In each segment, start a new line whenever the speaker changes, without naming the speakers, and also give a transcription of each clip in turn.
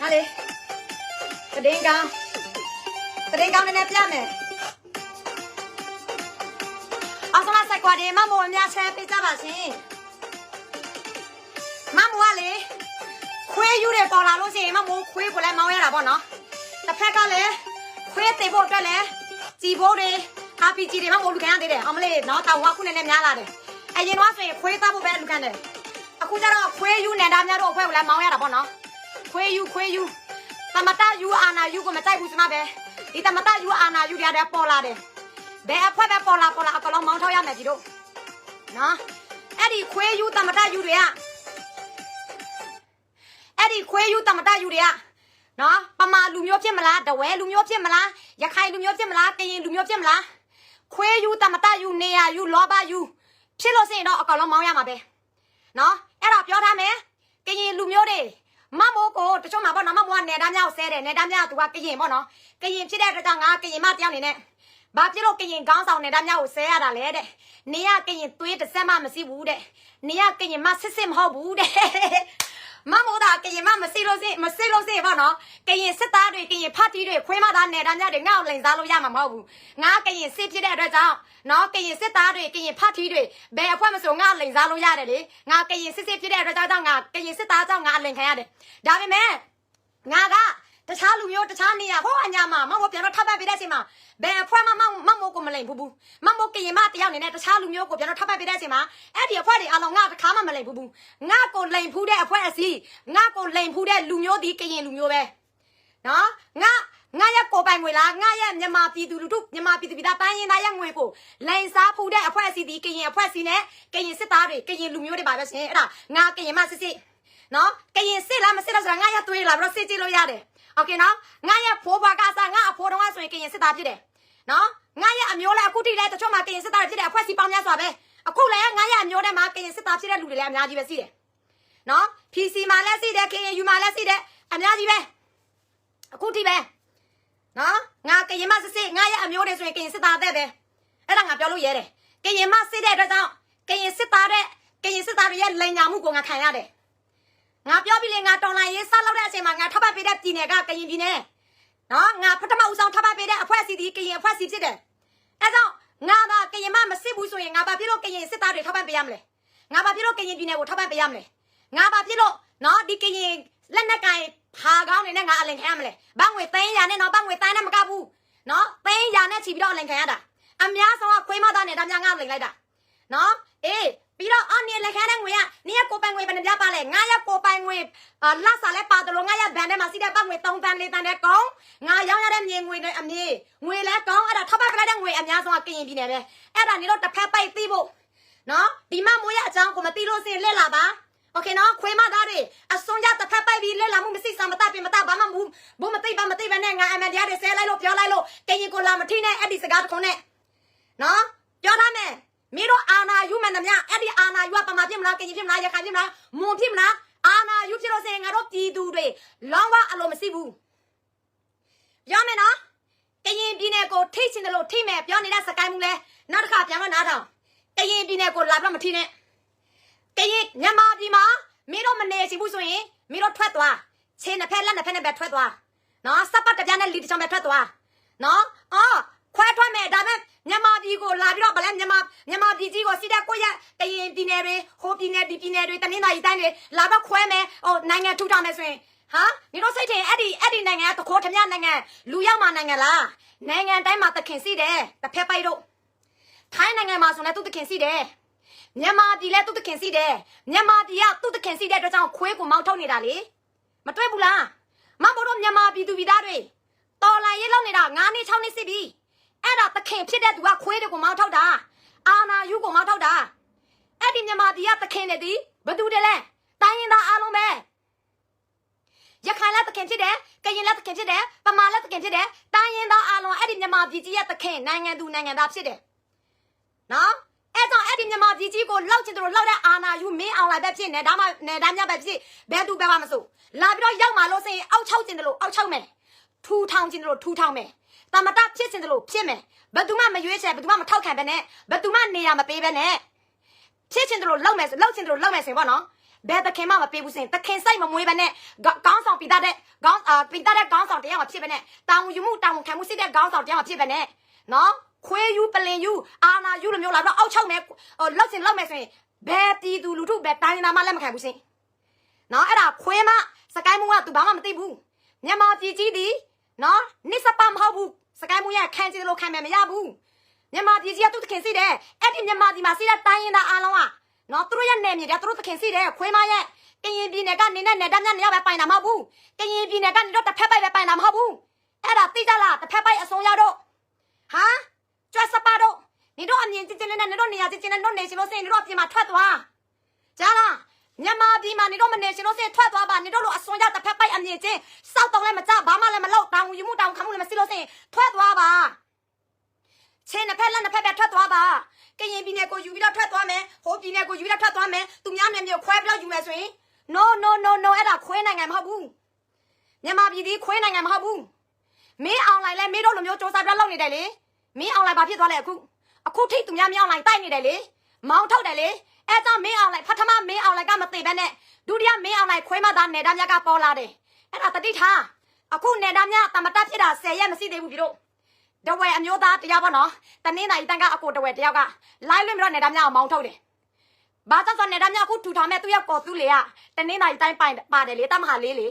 ဟာလေတရင်ကောင်းနည်းနည်းပြမယ်အောင်စမဆိုင်ကွာဒီမမိုးအများချမ်းပေးကြပါရှင်မမိုးကလေခွေးယူတယ်ပေါ်လာလို့ရှိရင်မမိုးခွေးကိုလည်းမောင်းရတာပေါ့နော်တစ်ဖက်ကလည်းခွေးသိဖို့အတွက်လည်းကြည်ဖို့တွေ RPG တွေမမိုးလူခံရသေးတယ်အောင်မလေးနော်တောင်ဝါခုနဲ့များလာတယ်အရင်တော့ဆိုရင်ခွေးသားဖို့ပဲလူခံတယ်အခုကျတော့ခွေးယူနေတာများတော့အဖွဲ့ကိုလည်းမောင်းရတာပေါ့နော်ခွေးယူသမတယူအာနာယူကိုမကြိုက်ဘူးစမပဲဒီသမတယူအာနာယူရတဲ့ပေါ်လာတယ်ဘယ်အဖွဲ့ပဲပေါ်လာအကလုံးမောင်းထောက်ရမယ်ဒီတို့နော်အဲ့ဒီခွေးယူသမတယူတွေကနော်ပမာလူမျိုးဖြစ်မလားတဝဲလူမျိုးဖြစ်မလားရခိုင်လူမျိုးဖြစ်မလားကရင်လူမျိုးဖြစ်မလားခွေးယူသမတယူနေရယူလောဘယူဖြစ်လို့စရင်တော့အကလုံးမောင်းရမှာပဲနော်အဲ့တော့ပြောထားမယ်ကရင်လူမျိုးတွေမမိုးကိုတချို့မှာပေါ့နော်မမိုးကနေသားများကိုဆဲတယ်နေသားများကသူကကရင်ပေါ့နော်ကရင်ဖြစ်တဲ့အတွက်ကြောင့်ငါကရင်မတယောက်နေနဲ့ဘာဖြစ်လို့ကရင်ကောင်းဆောင်နေသားများကိုဆဲရတာလဲတဲ့နေရကရင်သွေးတစ်စက်မှမရှိဘူးတဲ့နေရကရင်မစစ်မဟုတ်ဘူးတဲ့မမိုးသားကရင်မမရှိလို့စေပေါ့နော်ကရင်စစ်သားတွေကရင်ဖတ်တီးတွေခွေးမသားနေသားများတွေငါ့ကိုလိန်စားလို့ရမှာမဟုတ်ဘူးငါကရင်စစ်ဖြစ်တဲ့အတွက်ကြောင့်နော်ကရင်စစ်သားတွေကရင်ဖတ်တီးတွေဘယ်အဖွဲ့မဆိုငါလိန်စားလို့ရတယ်လေငါကရင်စစ်ဖြစ်တဲ့အတွက်ကြောင့်ငါကရင်စစ်သားကြောင့်ငါအလိန်ခံရတယ်ဒါပေမဲ့ငါကတခြားလူမျိုးတခြားနေရဟိုအညာမှာမမိုးပြန်တော့ထပ်ပတ်ပေးတဲ့အချိန်မှာဘယ်အဖွဲ့မမိုးကိုမလိန်ဘူးမမိုးကရင်မတယောက်နေနဲ့တခြားလူမျိုးကိုပြန်တော့ထပ်ပတ်ပေးတဲ့အချိန်မှာအဲ့ဒီအဖွဲ့တွေအလုံးငါတခါမှမလိန်ဘူးငါကိုလိန်ဖူးတဲ့အဖွဲ့အစည်းငါကိုလိန်ဖူးတဲ့လူမျိုးဒီကရင်လူမျိုးပဲနော်ငါရဲ့ကိုပိုင်ငွေလားငါရဲ့မြန်မာပြည်သူလူထုမြန်မာပြည်သူပြည်သားတိုင်းရင်းသားရဲ့ငွေကိုလိန်စားဖူးတဲ့အဖွဲ့အစည်းဒီကရင်အဖွဲ့အစည်းနဲ့ကရင်စစ်သားတွေကရင်လူမျိုးတွေပါပဲရှင်အဲ့ဒါငါကရင်မစစ်နော်ကရင်စစ်လားမစစ်လားဆိုတာငါရသွေးလာပြီးတော့စစ်ကြည့်လို့ရတယ်โอเคနော်ငါရဲ့ဖိုးဘွားကစားငါအဖိုးတော်ကဆိုရင်ကရင်စစ်သားဖြစ်တယ်နော်ငါရဲ့အမျိုးလည်းအခုထိလည်းတချို့မှာကရင်စစ်သားဖြစ်တဲ့အဖွဲ့အစည်းပေါင်းများစွာပဲအခုလည်းငါရဲ့အမျိုးထဲမှာကရင်စစ်သားဖြစ်တဲ့လူတွေလည်းအများကြီးပဲရှိတယ်နော် PC မှာလည်းရှိတယ် KNU မှာလည်းရှိတယ်အများကြီးပဲအခုထိပဲနော်ငါကရင်မစစ်ငါရဲ့အမျိုးတွေဆိုရင်ကရင်စစ်သားအသက်ပဲအဲ့ဒါငါပြောလို့ရဲတယ်ကရင်မစစ်တဲ့အတွက်ကြောင့်ကရင်စစ်သားတွေရဲ့လိန်ညာမှုကိုငါခံရတယ်ငါပြောပြီးလေငါတော်လိုင်းရေးဆောက်လောက်တဲ့အချိန်မှာငါထပ်ပတ်ပေးတဲ့ပြည်နယ်ကကရင်ပြည်နယ်နော်ငါပထမဦးဆုံးထပ်ပတ်ပေးတဲ့အဖွဲ့အစည်းဒီကရင်အဖွဲ့အစည်းဖြစ်တယ်အဲကြောင့်ငါကကရင်မစစ်ဘူးဆိုရင်ငါဘာဖြစ်လို့ကရင်စစ်သားတွေထပ်ပတ်ပေးရမလဲငါဘာဖြစ်လို့ကရင်ပြည်နယ်ကိုထပ်ပတ်ပေးရမလဲငါဘာဖြစ်လို့နော်ဒီကရင်လက်နက်ကင်ဖာကောင်းနေနဲ့ငါအလင်ခံရမလဲဘငွေ300နဲ့နော်ဘငွေ300နဲ့မကဘူးနော်300နဲ့ချီပြီးတော့အလင်ခံရတာအများဆုံးကခွေးမသားနဲ့ဒါများငါလိန်လိုက်တာနော်အေးပြီးတော့အော်နေလက်ခံတဲ့ငွေကနင်ကကိုပိုင်ငွေဘယ်နှပြပါလဲငါရကိုပိုင်ငွေလတ်စာလဲပါတလို့ငါရဘန်ထဲမှာစီးတဲ့ပတ်ငွေ3တန်း4တန်းတဲ့ကောင်းငါရောင်းရတဲ့မြေငွေနဲ့အမြေငွေလဲကောင်းအဲ့ဒါထောက်ပံ့ပလိုက်တဲ့ငွေအများဆုံးကကရင်ပြည်နယ်ပဲအဲ့ဒါနေတော့တစ်ဖက်ပိတ်သိဖို့နော်ဒီမမိုးရအကြောင်းကိုမသိလို့စင်လက်လာပါโอเคနော်ခွေးမသားတွေအစွန်ကြတစ်ဖက်ပိတ်ပြီးလက်လာမှုမရှိစမတတ်ပြင်မတတ်ဘာမှမဘူးဘုမသိပဲနဲ့ငါအမန်တရားတွေဆဲလိုက်လို့ပြောလိုက်လို့ကရင်ကိုလာမထိနဲ့အဲ့ဒီစကားတခုနဲ့နော်ပြောထားမယ်မင်းတို့အာနာယူမှန်သမျှအဲ့ဒီအာနာယူကပမာဖြစ်မလားကရင်ဖြစ်မလားရခိုင်ဖြစ်မလားမွန်ဖြစ်မလားအာနာယူဖြစ်လို့စရင်ငါတို့ပြည်သူတွေလောင်းဝအလိုမရှိဘူးပြောမယ်နော်ကရင်ပြည်နယ်ကိုထိချင်တယ်လို့ထိမယ်ပြောနေတဲ့စကိုင်းမှုလဲနောက်တစ်ခါပြန်တော့နားထောင်ကရင်ပြည်နယ်ကိုလာပြီးတော့မထိနဲ့ကရင်မြန်မာပြည်မှာမင်းတို့မနေချင်ဘူးဆိုရင်မင်းတို့ထွက်သွားခြေနှစ်ဖက်လက်နှစ်ဖက်နဲ့ပဲထွက်သွားနော်စပတ်တပြားနဲ့လီတစ်ချောင်းပဲထွက်သွားနော်အော်ခွဲထွက်မယ်ဒါပေမဲ့မြန်မာပြည်ကိုလာပြီးတော့ဗလဲမြန်မာပြည်ကြီးကိုစီးတဲ့ကိုရကရင်ပြည်နယ်တွေဟိုပြည်နယ်ဒီပြည်နယ်တွေတနင်္သာရီတိုင်းတွေလာတော့ခွဲမယ်ဟိုနိုင်ငံထူထောင်မယ်ဆိုရင်ဟာနေတော့စိတ်ထင်အဲ့ဒီနိုင်ငံကတခိုးထမြနိုင်ငံလူရောက်မှနိုင်ငံလားနိုင်ငံတိုင်းမှာတခင်စီးတယ်တစ်ဖက်ပိုက်တော့ထိုင်းနိုင်ငံမှာဆိုလည်းသူ့တခင်စီးတယ်မြန်မာပြည်လည်းသူ့တခင်စီးတယ်မြန်မာပြည်ကသူ့တခင်စီးတဲ့အတွက်ကြောင့်ခွေးကိုမောင်းထုတ်နေတာလေမတွေ့ဘူးလားမဘတို့မြန်မာပြည်သူပြည်သားတွေတော်လိုင်းရေးလောက်နေတာ9နှစ်6နှစ်စစ်ပြီအဲ့ဒါတခင်ဖြစ်တဲ့သူကခွေးတွေကိုမောင်းထုတ်တာအာနာယူကိုမောင်းထုတ်တာအဲ့ဒီမြန်မာပြည်ကတခင်နဲ့ဒီဘသူတွေလဲတိုင်းရင်သားအားလုံးပဲရခိုင်လည်းတခင်ဖြစ်တယ်ကရင်လည်းတခင်ဖြစ်တယ်ပမာလည်းတခင်ဖြစ်တယ်တိုင်းရင်သားအားလုံးအဲ့ဒီမြန်မာပြည်ကြီးရဲ့တခင်နိုင်ငံသူနိုင်ငံသားဖြစ်တယ်နော်အဲ့ကြောင့်အဲ့ဒီမြန်မာပြည်ကြီးကိုလောက်ချင်တယ်လို့လောက်တဲ့အာနာယူမင်းအောင်လိုက်ပဲဖြစ်နေဒါမှနဲ့ဒါမြပဲဖြစ်ဘယ်သူပဲမဆိုလာပြီးတော့ရောက်มาလို့စရင်အောက်6ကျင်တယ်လို့အောက်6မယ်ထူထောင်ကျင်တယ်လို့ထူထောင်မယ်တမတဖြစ်ချင်တယ်လို့ဖြစ်မယ်ဘယ်သူမှမရွေးချယ်ဘယ်သူမှမထောက်ခံပဲနဲ့ဘယ်သူမှနေရာမပေးပဲနဲ့ဖြစ်ချင်တယ်လို့လောက်မယ်ဆိုလောက်ချင်တယ်လို့လောက်မယ်ဆိုပေါ့နော် ဘယ်တခင်မှမပေးဘူးစင်တခင်စိတ်မမွေးပဲနဲ့ခေါင်းဆောင်ပိသားတဲ့ခေါင်းပိသားတဲ့ခေါင်းဆောင်တရားမဖြစ်ပဲနဲ့တာဝန်ယူမှုတာဝန်ခံမှုစစ်တဲ့ခေါင်းဆောင်တရားမဖြစ်ပဲနဲ့နော်ခွေးယူပလင်ယူအာနာယူလိုမျိုးလာတော့အောက်ချုပ်မယ်လောက်စင်လောက်မယ်ဆိုရင်ဘယ်ပြည်သူလူထုဘယ်တိုင်းသားမှလက်မခံဘူးစင်နော်အဲ့ဒါခွေးမစကိုင်းမှုကသူဘာမှမသိဘူးမြန်မာပြည်ကြီးဒီနော်နိစပမဟုတ်ဘူးစကိုင်းမှုရခံကြည့်လို့ခံမယ်မရဘူးမြန်မာပြည်ကြီးကသူ့တခင်စိတယ်အဲ့ဒီမြန်မာပြည်မှာစိတဲ့တိုင်းရင်းသားအားလုံးကနော်သူတို့ရဲ့နယ်မြေတွေသူတို့တခင်စိတယ်ခွေးမရဲ့ကရင်ပြည်နယ်ကနေနဲ့နယ်တမ်းများနေရပဲပိုင်တာမဟုတ်ဘူးကရင်ပြည်နယ်ကနေတော့တစ်ဖက်ပိုက်ပဲပိုင်တာမဟုတ်ဘူးအဲ့ဒါသိကြလားတစ်ဖက်ပိုက်အစုံရတော့ဟာကျွတ်စပါတော့နေတော့အမြင်ကျင်းနဲ့နေတော့နေရာကျင်းနဲ့တော့နေရှင်လို့စင်နေတော့ပြင်မှာထွက်သွားကြားလားမြန်မာပြည်မှာနေတော့မနေရှင်လို့စင်ထွက်သွားပါနေတော့လို့အစွန်ရတစ်ဖက်ပိုက်အမြင်ချင်းစောက်တော့လည်းမကြဘာမှလည်းမလုပ်တောင်းယူမှုတောင်းခံမှုလည်းမစစ်လို့စင်ထွက်သွားပါချင်းတစ်ဖက်လက်တစ်ဖက်ပဲထွက်သွားပါကရင်ပြည်နယ်ကိုယူပြီးတော့ထွက်သွားမယ်ဟိုပြည်နယ်ကိုယူပြီးတော့ထွက်သွားမယ်သူများနယ်မြို့ခွဲပြီးတော့ယူမယ်ဆိုရင် no အဲ့ဒါခွဲနိုင်ငံမဟုတ်ဘူးမြန်မာပြည်ဒီခွဲနိုင်ငံမဟုတ်ဘူးမင်းအောင်လိုက်လဲမင်းတို့လိုမျိုးစ조사ပြလောက်နေတယ်လေမင်းအောင်လိုက်ဘာဖြစ်သွားလဲအခုထိသူများမင်းအောင်လိုက်တိုက်နေတယ်လေမောင်းထုတ်တယ်လေအဲ့ကြောင့်မင်းအောင်လိုက်ပထမမင်းအောင်လိုက်ကမသိဘဲနဲ့ဒုတိယမင်းအောင်လိုက်ခွဲမသားနယ်သားများကပေါ်လာတယ်အဲ့ဒါတတိထားအခုနယ်သားများတမတဖြစ်တာ10ရက်မရှိသေးဘူးပြီတို့တဝဲအမျိုးသားတရားပေါ့နော်တနင်္လာရီတန်းကအကိုတဝဲတယောက်ကလိုက်လွင့်ပြီးတော့နယ်သားများအောင်မောင်းထုတ်တယ်ဘာကြောင့်ဆိုနယ်သားများအခုထူထားမဲ့သူ့ရဲ့ကော်သူလေးကတနင်္လာရီတိုင်းပါတယ်လေတမဟာလေးလေ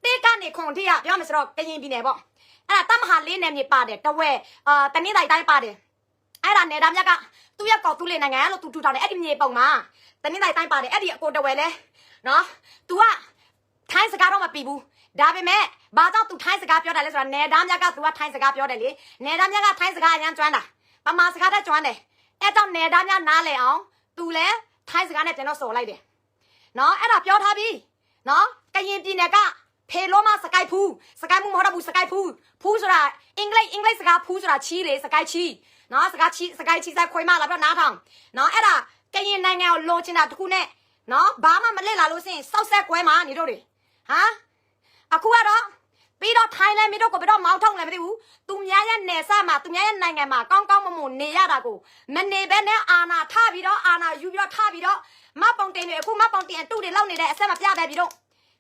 တေးကနေခွန်ထိကပြောမှဆိုတော့ကရင်ပြည်နယ်ပေါ့အဲ့ဒါတမဟာလေးနယ်မြေပါတယ်တဝဲတနင်္လာရီတိုင်းပါတယ်အဲ့ဒါနယ်သားများကသူ့ရဲ့ကော်သူလေးနိုင်ငံလို့သူထူထားတယ်အဲ့ဒီမြေပုံမှာတနင်္လာရီတိုင်းပါတယ်အဲ့ဒီအကိုတဝဲလဲနော် तू ကထိုင်းစကားတော့မပြီးဘူးဒါပေမဲ့ဘာကြောင့် तू ထိုင်းစကားပြောတယ်လဲဆိုတော့နယ်သားများက तू ကထိုင်းစကားပြောတယ်လေနယ်သားများကထိုင်းစကားအရန်ကျွမ်းတာပမာစကားတက်ကျွမ်းတယ်အဲ့ကြောင့်နယ်သားများနားလဲအောင် तू လဲထိုင်းစကားနဲ့ကျွန်တော်စော်လိုက်တယ်နော်အဲ့ဒါပြောထားပြီနော်ကရင်ပြည်နယ်ကဖေလို့မစကိုက်ဖူးစကိုက်မှုမဟုတ်တော့ဘူးစကိုက်ဖူးဖူးဆိုတာအင်္ဂလိပ်စကားဖူးဆိုတာချီးလေစကိုက်ချီးနော်စကိုက်ချီးစားခွေးမလာပြီးတော့နားထောင်နော်အဲ့ဒါကရင်နိုင်ငံကိုလိုချင်တာတခုနဲ့နော်ဘာမှမလစ်လာလို့စင်စောက်ဆက်ကွဲမှာနေတို့တွေဟာအခုကတော့ပြီးတော့ထိုင်းလဲမင်းတို့ကိုပြီးတော့မောင်းထုံလည်းမသိဘူးသူများရဲ့နယ်စပ်မှာသူများရဲ့နိုင်ငံမှာကောင်းကောင်းမွန်မွန်နေရတာကိုမနေဘဲနဲ့အာနာထပြီးတော့အာနာယူပြီးတော့ထပြီးတော့မပုံတင်တွေအခုမပုံတင်တူတွေလောက်နေတဲ့အဆက်မပြပဲပြီးတော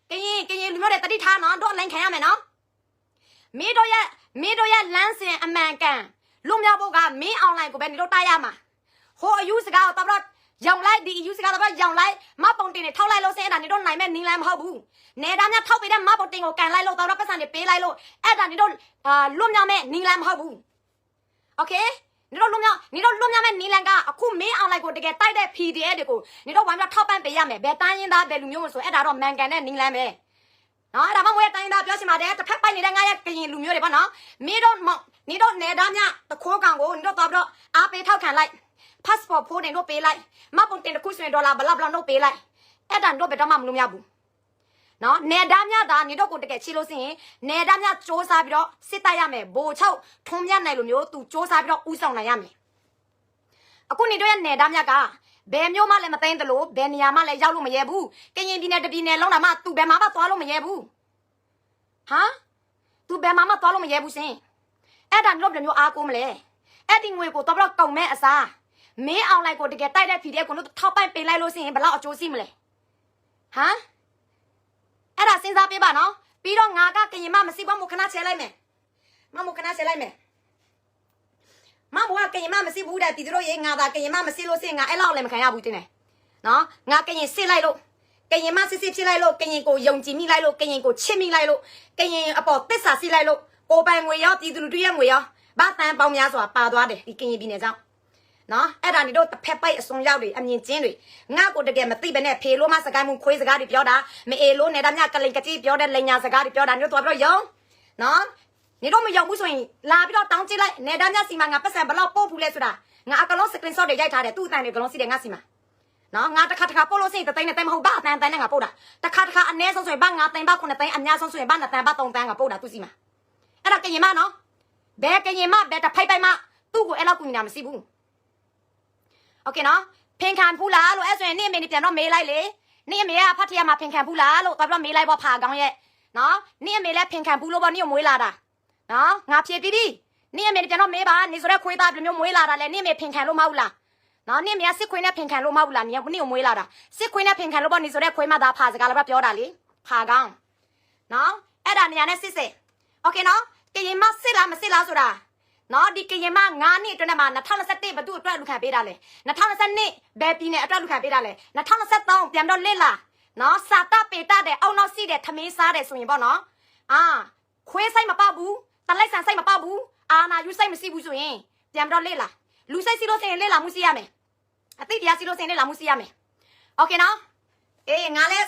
့ကရင်လူမျိုးတွေတတိထားနော်တော့လိုင်းခံရမယ်နော်မင်းတို့ရဲ့လမ်းစဉ်အမှန်ကန်လူမျိုးဘုတ်ကမင်းအွန်လိုင်းကိုပဲနေတော့တားရမှာဟိုအယူစကားကိုတော့ရောင်လိုက်ဒီယူစကားတော့ရောင်လိုက်မပုံတင်တွေထောက်လိုက်လို့စအဲ့ဒါနေတော့နိုင်မဲ့နင်းလမ်းမဟုတ်ဘူးနေသားများထောက်ပေးတဲ့မပုံတင်ကိုကန်လိုက်လို့တော့ပတ်စံတွေပေးလိုက်လို့အဲ့ဒါနေတော့လွတ်မြောက်မဲ့နင်းလမ်းမဟုတ်ဘူးโอเคနေတော့လွတ်မြောက်မဲ့နင်းလမ်းကအခုမင်းအောင်လိုက်ကိုတကယ်တိုက်တဲ့ PDF တွေကိုနေတော့ဝိုင်းပြီးထောက်ပံ့ပေးရမယ်ဘယ်တိုင်းရင်းသားဘယ်လူမျိုးမဆိုအဲ့ဒါတော့မန်ကန်တဲ့နင်းလမ်းပဲနော်အဲ့ဒါမှမဟုတ်တိုင်းသားပြောချင်ပါတယ်တစ်ဖက်ပိုက်နေတဲ့ငါရဲ့ကရင်လူမျိုးတွေပေါ့နော်မင်းတို့နေတော့နေသားများတခိုးကောင်ကိုနေတော့တော့ပြီးတော့အားပေးထောက်ခံလိုက်passport ဖိုးနေတော့ပေးလိုက်မပုံတင်တစ်ခုဆိုရင်ဒေါ်လာဘလောက်တော့ပေးလိုက်အဲ့ဒါတော့ဘယ်တော့မှမလို့မရဘူးနော်နေသားများဒါနေတော့ကိုတကယ်ချီလို့စရင်နေသားများစ조사ပြီးတော့စစ်တိုက်ရမယ်ဘိုလ်ချုပ်ထုံးမြတ်နိုင်လိုမျိုးသူစ조사ပြီးတော့ဥဆောင်နိုင်ရမယ်အခုနေတော့ရဲ့နေသားများကဘယ်မျိုးမှလည်းမသိမ်းသလိုဘယ်နေရာမှလည်းရောက်လို့မရဲဘူးကရင်ပြည်နယ်တပြည်နယ်လုံးတာမှသူဘယ်မှသွားလို့မရဲဘူးဟာသူဘယ်မှသွားလို့မရဲဘူးစင်အဲ့ဒါတော့ဘယ်မျိုးအားကိုးမလဲအဲ့ဒီငွေကိုတော့တော့ကုန်မဲ့အစားမင်းအောင်လိုက်ကိုတကယ်တိုက်တဲ့ PDF ကိုလို့ထောက်ပံ့ပေးလိုက်လို့စရင်ဘယ်လောက်အကျိုးရှိမလဲဟမ်အဲ့ဒါစဉ်းစားပေးပါနော်ပြီးတော့ငါကကရင်မမရှိဘမခဏချဲလိုက်မယ်မမခဏချဲလိုက်မယ်မဘွားကရင်မမရှိဘူးတဲ့ဒီတို့ရေငါသာကရင်မမရှိလို့စရင်ငါအဲ့လောက်လည်းမခံရဘူးတင်တယ်နော်ငါကရင်စစ်လိုက်လို့ကရင်မစစ်ဖြစ်လိုက်လို့ကရင်ကိုယုံကြည်မိလိုက်လို့ကရင်ကိုချစ်မိလိုက်လို့ကရင်အပေါ်သစ္စာစီလိုက်လို့ကိုပိုင်ငွေရောပြည်သူလူထုရဲ့ငွေရောဘာတန်ပေါင်းများစွာပါသွားတယ်ဒီကရင်ပြည်နယ်ကြောင့်နော်အဲ့ဒါနေတော့တစ်ဖက်ပိုက်အစုံရောက်တွေအမြင်ကျင်းတွေငါ့ကိုတကယ်မသိဘဲနဲ့ဖေလို့မစကိုင်းမှုခွေးစကားတွေပြောတာမအေလို့နေတာမြကလိန်ကတိပြောတဲ့လိန်ညာစကားတွေပြောတာညတို့တော့ယုံနော်နေတော့မယုံဘူးဆိုရင်လာပြီးတော့တောင်းကြည့်လိုက်နေတာမြစီမှာငါပတ်စံဘလောက်ပို့ဘူးလဲဆိုတာငါအကလုံး screenshot တွေရိုက်ထားတယ်သူ့အတန်တွေကလုံးစီတယ်ငါစီမှာနော်ငါတစ်ခါပို့လို့စိတ်တိုင်းနဲ့တိုင်းမဟုတ်ဘာအတန်နဲ့ငါပို့တာတစ်ခါအနည်းဆုံးဆိုရင်ဘာ9တိုင်းဘာ9တိုင်းအများဆုံးဆိုရင်ဘာ2တိုင်းဘာ3တိုင်းငါပို့တာသူ့စီမှာအဲ့ဒါကရင်မနော်ဘယ်ကရင်မဘယ်တစ်ဖိုက်ပိုက်မသူ့ကိုအဲ့လောက်ကူညီတာမရှိဘူးโอเคနော်ဖင်ခံဖူးလားလို့အဲ့ဆိုရင်နေ့အမေပြန်တော့မေးလိုက်လေနေ့အမေကဖတ်ထရမှာဖင်ခံဖူးလားလို့တော့မေးလိုက်ပေါ့ဖာကောင်းရဲ့နော်နေ့အမေလည်းဖင်ခံဖူးလို့ပေါ့နေ့ကိုမွေးလာတာနော်ငါဖြေပြီးပြီနေ့အမေပြန်တော့မေးပါနေဆိုတဲ့ခွေးသားဘယ်လိုမျိုးမွေးလာတာလဲနေ့အမေဖင်ခံလို့မဟုတ်လား နော်နင့်မရစစ်ခွေးနဲ့ဖင်ခံလို့မဟုတ်ဘူးလားနင်ကနင့်ကိုမွေးလာတာစစ်ခွေးနဲ့ဖင်ခံလို့ပေါ့နေဆိုတဲ့ခွေးမသားဖာစကားလည်းပြောတာလေဖာကောင်းနော်အဲ့ဒါနေရာနဲ့စစ်စစ်โอเคနော်ကရင်မစစ်လားမစစ်လားဆိုတာနော်ဒီကရင်မ9နှစ်အတွင်းမှာ2021ဘသူအတွက်လူခံပေးတာလဲ2022ဘယ်ပြည်နယ်အတွက်လူခံပေးတာလဲ2023ပြန်တော့လစ်လာနော်စာတပေတတဲ့အောက်နောက်စီးတဲ့ထမင်းစားတဲ့ဆိုရင်ပေါ့နော်ခွေးစိတ်မပေါက်ဘူးတလိုက်ဆန်စိတ်မပေါက်ဘူးအာနာယူစိတ်မရှိဘူးဆိုရင်ပြန်တော့လစ်လာလူစိတ်စီလို့ဆိုရင်လစ်လာမှုစီရမယ်အသိတရားစီလို့ဆိုရင်လစ်လာမှုစီရမယ်โอเคနော်အေးငါလဲ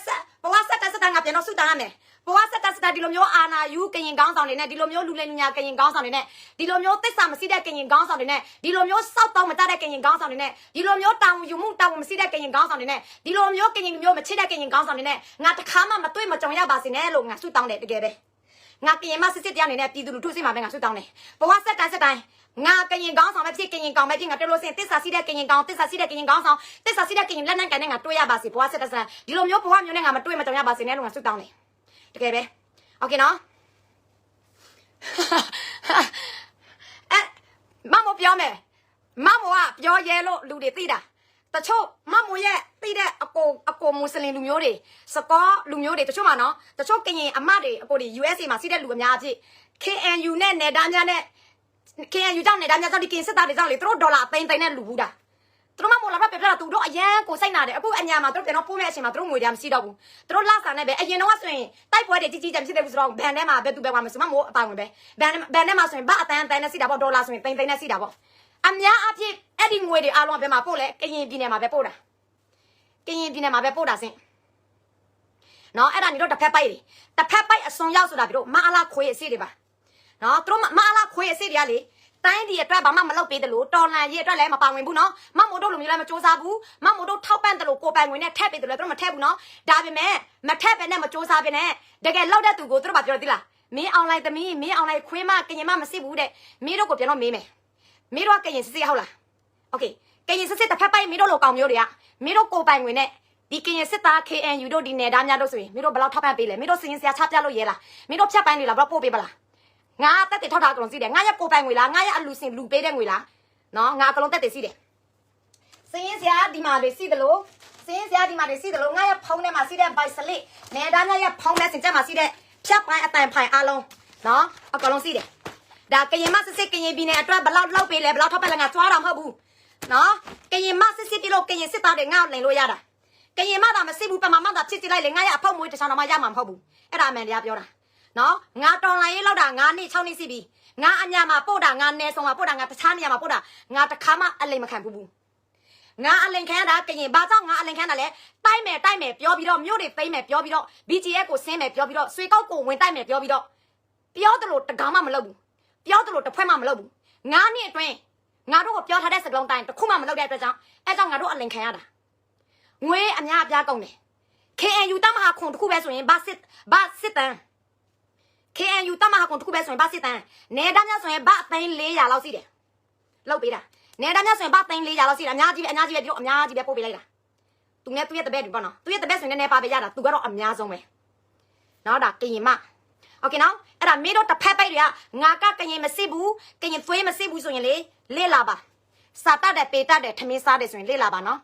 ဘဝစက်တက်ငါပြန်တော့စုတာရမယ်ဘဝစက်တက်ဒီလိုမျိုးအာနာယူကရင်ကောင်းဆောင်တွေနဲ့ဒီလိုမျိုးလူလင်ညာကရင်ကောင်းဆောင်တွေနဲ့ဒီလိုမျိုးသစ္စာမရှိတဲ့ကရင်ကောင်းဆောင်တွေနဲ့ဒီလိုမျိုးစောက်တော့မတတ်တဲ့ကရင်ကောင်းဆောင်တွေနဲ့ဒီလိုမျိုးတောင်ယူမှုတောင်မရှိတဲ့ကရင်ကောင်းဆောင်တွေနဲ့ဒီလိုမျိုးကရင်မျိုးမချစ်တဲ့ကရင်ကောင်းဆောင်တွေနဲ့ငါတခါမှမတွေ့မကြုံရပါစေနဲ့လို့ငါဆုတောင်းတယ်တကယ်ပဲငါကရင်မစစ်တရားနေနဲ့ပြည်သူလူထုစိတ်မှာပဲငါဆုတောင်းတယ်ဘဝစက်တိုင်းငါကရင်ကောင်းဆောင်ပဲဖြစ်ကရင်ကောင်းပဲဖြစ်ငါတွေ့လို့စင်တစ္ဆာရှိတဲ့ကရင်ကောင်းတစ္ဆာရှိတဲ့ကရင်ကောင်းဆောင်တစ္ဆာရှိတဲ့ကရင်လက်နက်ကန်နဲ့ငါတွေ့ရပါစေဘဝစက်ဒီလိုမျိုးဘဝမျိုးနဲ့ငါမတွေ့မကြုံရပါစေနဲ့လို့ငါဆုတောင်းတယ်တကယ်ပဲโอเคနော်မမပြောမယ်မမကပြောရဲလို့လူတွေသိတာတချို့မမရဲ့သိတဲ့အကိုမွတ်စလင်လူမျိုးတွေစကောလူမျိုးတွေတချို့မှာနော်တချို့ကရင်အမတွေအကိုတွေ USA မှာစီးတဲ့လူအများအဖြစ် KNU နဲ့နယ်သားများနဲ့ KNU ကြောင့်နယ်သားများကြောင့်ဒီကင်စစ်သားတွေကြောင့်လေသူတို့ဒေါ်လာသိန်းနဲ့လူဘူးတာသူတို့မလာပြပြတာသူတို့အရန်ကိုစိတ်နာတယ်အခုအညာမှာသူတို့ပြန်တော့ပို့မဲ့အချိန်မှာသူတို့ငွေတရားမရှိတော့ဘူးသူတို့လာစာနဲ့ပဲအရင်တော့ဆိုရင်တိုက်ပွဲတွေကြီးကြမ်းဖြစ်တယ်ဆိုတော့ဘန်ထဲမှာပဲသူပဲမှာမစမမိုးအပိုင်ဝင်ပဲဘန်ထဲမှာဆိုရင်ဘာအတန်းနဲ့စီတာပေါ့ဒေါ်လာဆိုရင်သိန်းနဲ့စီတာပေါ့အများအပြည့်အဲ့ဒီငွေတွေအားလုံးဘယ်မှာပို့လဲကရင်ပြည်နယ်မှာပဲပို့တာကရင်ပြည်နယ်မှာပဲပို့တာစင်နော်အဲ့ဒါညီတို့တစ်ဖက်ပိုက်အစွန်ရောက်ဆိုတာပြီးတော့မအလားခွေးအစီတွေပါနော်သူတို့မအလားခွေးအစီတွေကလေတိုင်းဒီအတွက်ဘာမှမလုပ်ပေးတယ်လို့တော်လန်ရေးအတွက်လည်းမပါဝင်ဘူးနော်မမို့တို့လူမျိုးလည်းမစူးစမ်းဘူးမမို့တို့ထောက်ပံ့တယ်လို့ကိုပိုင်ငွေနဲ့ထက်ပေးတယ်လို့သူတို့မထက်ဘူးနော်ဒါပေမဲ့မထက်ပဲနဲ့မစူးစမ်းပဲနဲ့တကယ်လောက်တဲ့သူကိုသူတို့ကပြောတယ်လားမင်းအွန်လိုင်းသမီးမင်းအွန်လိုင်းခွေးမကရင်မမစစ်ဘူးတဲ့မင်းတို့ကိုပြန်တော့မေးမယ်မင်းတို့ကကရင်စစ်စစ်ဟုတ်လားโอเคကရင်စစ်စစ်တစ်ဖက်ပိုက်မင်းတို့လိုကောင်မျိုးတွေကမင်းတို့ကိုပိုင်ငွေနဲ့ဒီကရင်စစ်သား KNU တို့ဒီနယ်သားများတို့ဆိုရင်မင်းတို့ဘယ်လောက်ထောက်ပံ့ပေးလဲမင်းတို့စရင်စရာချပြလို့ရဲလားမင်းတို့ဖြတ်ပိုင်းနေလားဘယ်တော့ပို့ပေးပါလားငါတက်တက်ထောက်ထားကြလုံးစီးတယ်ငါရဲ့ကိုပိုင်ငွေလားငါရဲ့အလူစင်လူပေးတဲ့ငွေလားနော်ငါအကလုံးတက်တက်စီးတယ်စင်းစရာဒီမှာတွေစီးတယ်လို့စင်းစရာဒီမှာတွေစီးတယ်လို့ငါရဲ့ဖုန်းထဲမှာစီးတဲ့ဘိုက်စလစ်နေသားငါရဲ့ဖုန်းထဲစင်ချက်မှာစီးတဲ့ဖြတ်ပိုင်းအတိုင်ဖိုင်အားလုံးနော်အကလုံးစီးတယ်ဒါကရင်မစစ်စစ်ကရင်ပြည်နယ်အတွက်ဘလောက်လောက်ပေးလဲဘလောက်ထောက်ပံ့လဲငါကြွားတာမဟုတ်ဘူးနော်ကရင်မစစ်စစ်ပြလို့ကရင်စစ်သားတွေငါ့ကိုလိန်လို့ရတာကရင်မသာမစစ်ဘူးပမာမသာဖြစ်စစ်လိုက်လေငါရဲ့အဖောက်မွေးတခြားတော့မှရမှာမဟုတ်ဘူးအဲ့ဒါအမှန်တရားပြောတာနော်ငါတော်လိုင်းရေးလောက်တာ9နှစ်6နှစ်စီပြီငါအညာမှာပို့တာငါနယ်ဆောင်မှာပို့တာငါတခြားနေရာမှာပို့တာငါတခါမှအလိမ်မခံဘူးငါအလိမ်ခံရတာကရင်ဘာကြောင့်ငါအလိမ်ခံတာလဲတိုက်မယ်ပြောပြီးတော့မြို့တွေသိမ်းမယ်ပြောပြီးတော့ BGF ကိုဆင်းမယ်ပြောပြီးတော့ဆွေကောက်ကိုဝင်တိုက်မယ်ပြောပြီးတော့ပြောတယ်လို့တကားမှမလုပ်ဘူးပြောတယ်လို့တစ်ဖွဲ့မှမလုပ်ဘူး9နှစ်အတွင်းငါတို့ကိုပြောထားတဲ့စကလုံးတိုင်းတစ်ခုမှမလုပ်တဲ့အတွက်ကြောင့်အဲကြောင့်ငါတို့အလိမ်ခံရတာငွေအများအပြားကုန်တယ် KNU တမဟာခွန်တစ်ခုပဲဆိုရင်ဘာစစ်တန်းKNU တမဟာကွန်တစ်ခုပဲဆိုရင်ဘာစစ်တန်းနေသားများဆိုရင်ဘာသိန်း400လောက်ရှိတယ်လောက်ပေးတာနေသားများဆိုရင်ဘာသိန်း400လောက်ရှိတယ်အများကြီးပဲပြီးတော့အများကြီးပဲပို့ပေးလိုက်တာသူနဲ့သူရဲ့တပည့်တွေပေါ့နော်သူရဲ့တပည့်ဆိုရင်လည်းပါပေးရတာသူကတော့အများဆုံးပဲနော်ဒါကရင်မโอเคနော်အဲ့ဒါမင်းတို့တစ်ဖက်ပိုက်တွေကငါကရင်မစစ်ဘူးကရင်သွေးမစစ်ဘူးဆိုရင်လေလာပါစာတတ်တဲ့ပေတတ်တဲ့ထမင်းစားတယ်ဆိုရင်လေလာပါနော်